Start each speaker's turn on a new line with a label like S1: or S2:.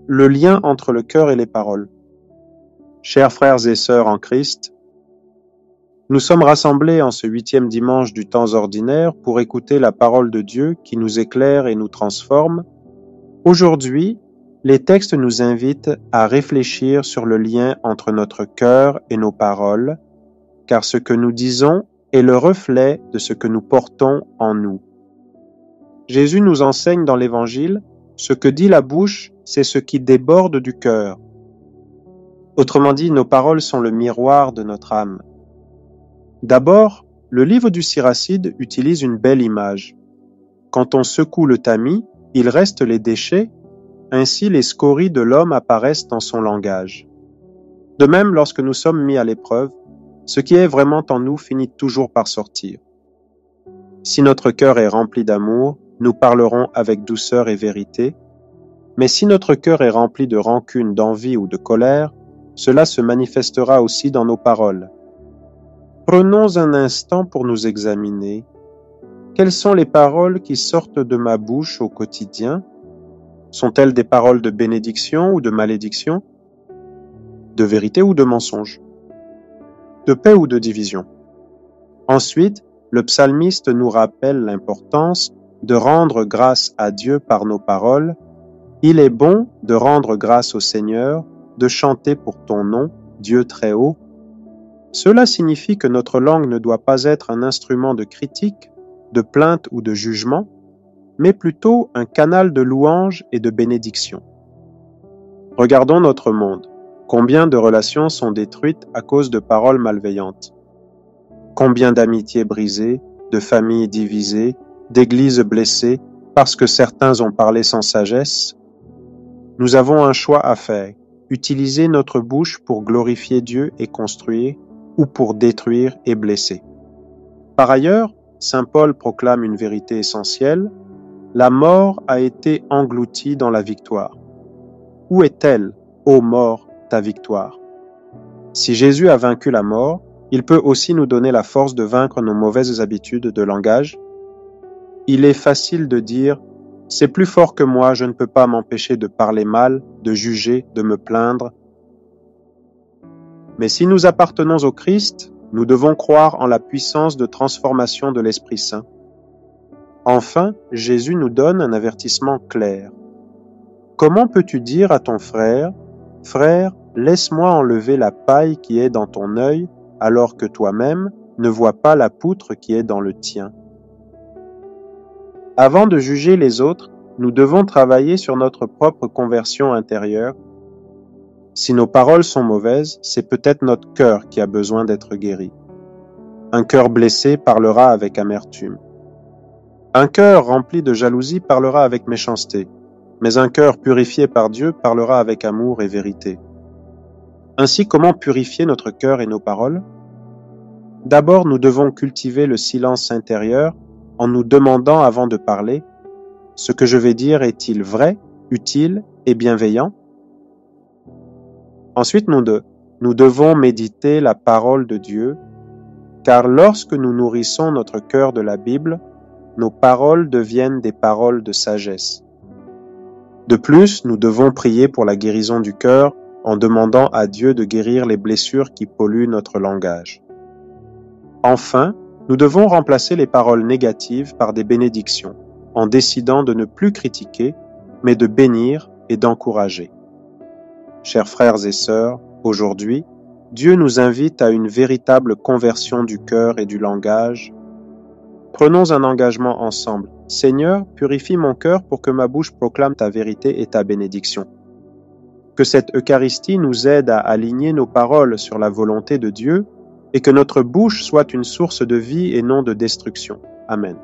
S1: Le lien entre le cœur et les paroles. Chers frères et sœurs en Christ, nous sommes rassemblés en ce 8e dimanche du temps ordinaire pour écouter la parole de Dieu qui nous éclaire et nous transforme. Aujourd'hui, les textes nous invitent à réfléchir sur le lien entre notre cœur et nos paroles, car ce que nous disons est le reflet de ce que nous portons en nous. Jésus nous enseigne dans l'Évangile, ce que dit la bouche, c'est ce qui déborde du cœur. Autrement dit, nos paroles sont le miroir de notre âme. D'abord, le livre du Siracide utilise une belle image. Quand on secoue le tamis, il reste les déchets, ainsi les scories de l'homme apparaissent dans son langage. De même, lorsque nous sommes mis à l'épreuve, ce qui est vraiment en nous finit toujours par sortir. Si notre cœur est rempli d'amour, nous parlerons avec douceur et vérité, mais si notre cœur est rempli de rancune, d'envie ou de colère, cela se manifestera aussi dans nos paroles. Prenons un instant pour nous examiner. Quelles sont les paroles qui sortent de ma bouche au quotidien? Sont-elles des paroles de bénédiction ou de malédiction? De vérité ou de mensonge? De paix ou de division? Ensuite, le psalmiste nous rappelle l'importance de rendre grâce à Dieu par nos paroles. Il est bon de rendre grâce au Seigneur, de chanter pour ton nom, Dieu très haut. Cela signifie que notre langue ne doit pas être un instrument de critique, de plainte ou de jugement, mais plutôt un canal de louange et de bénédiction. Regardons notre monde. Combien de relations sont détruites à cause de paroles malveillantes? Combien d'amitiés brisées, de familles divisées, d'églises blessées, parce que certains ont parlé sans sagesse? Nous avons un choix à faire. Utiliser notre bouche pour glorifier Dieu et construire, ou pour détruire et blesser. Par ailleurs, saint Paul proclame une vérité essentielle, la mort a été engloutie dans la victoire. Où est-elle, ô mort, ta victoire? Si Jésus a vaincu la mort, il peut aussi nous donner la force de vaincre nos mauvaises habitudes de langage. Il est facile de dire « c'est plus fort que moi, je ne peux pas m'empêcher de parler mal, de juger, de me plaindre ». Mais si nous appartenons au Christ, nous devons croire en la puissance de transformation de l'Esprit Saint. Enfin, Jésus nous donne un avertissement clair. Comment peux-tu dire à ton frère « Frère, laisse-moi enlever la paille qui est dans ton œil, alors que toi-même ne vois pas la poutre qui est dans le tien ?» Avant de juger les autres, nous devons travailler sur notre propre conversion intérieure. Si nos paroles sont mauvaises, c'est peut-être notre cœur qui a besoin d'être guéri. Un cœur blessé parlera avec amertume. Un cœur rempli de jalousie parlera avec méchanceté, mais un cœur purifié par Dieu parlera avec amour et vérité. Ainsi, comment purifier notre cœur et nos paroles? D'abord, nous devons cultiver le silence intérieur en nous demandant avant de parler, ce que je vais dire est-il vrai, utile et bienveillant? Ensuite, nous devons méditer la parole de Dieu, car lorsque nous nourrissons notre cœur de la Bible, nos paroles deviennent des paroles de sagesse. De plus, nous devons prier pour la guérison du cœur en demandant à Dieu de guérir les blessures qui polluent notre langage. Enfin, nous devons remplacer les paroles négatives par des bénédictions, en décidant de ne plus critiquer, mais de bénir et d'encourager. Chers frères et sœurs, aujourd'hui, Dieu nous invite à une véritable conversion du cœur et du langage. Prenons un engagement ensemble. Seigneur, purifie mon cœur pour que ma bouche proclame ta vérité et ta bénédiction. Que cette Eucharistie nous aide à aligner nos paroles sur la volonté de Dieu et que notre bouche soit une source de vie et non de destruction. Amen.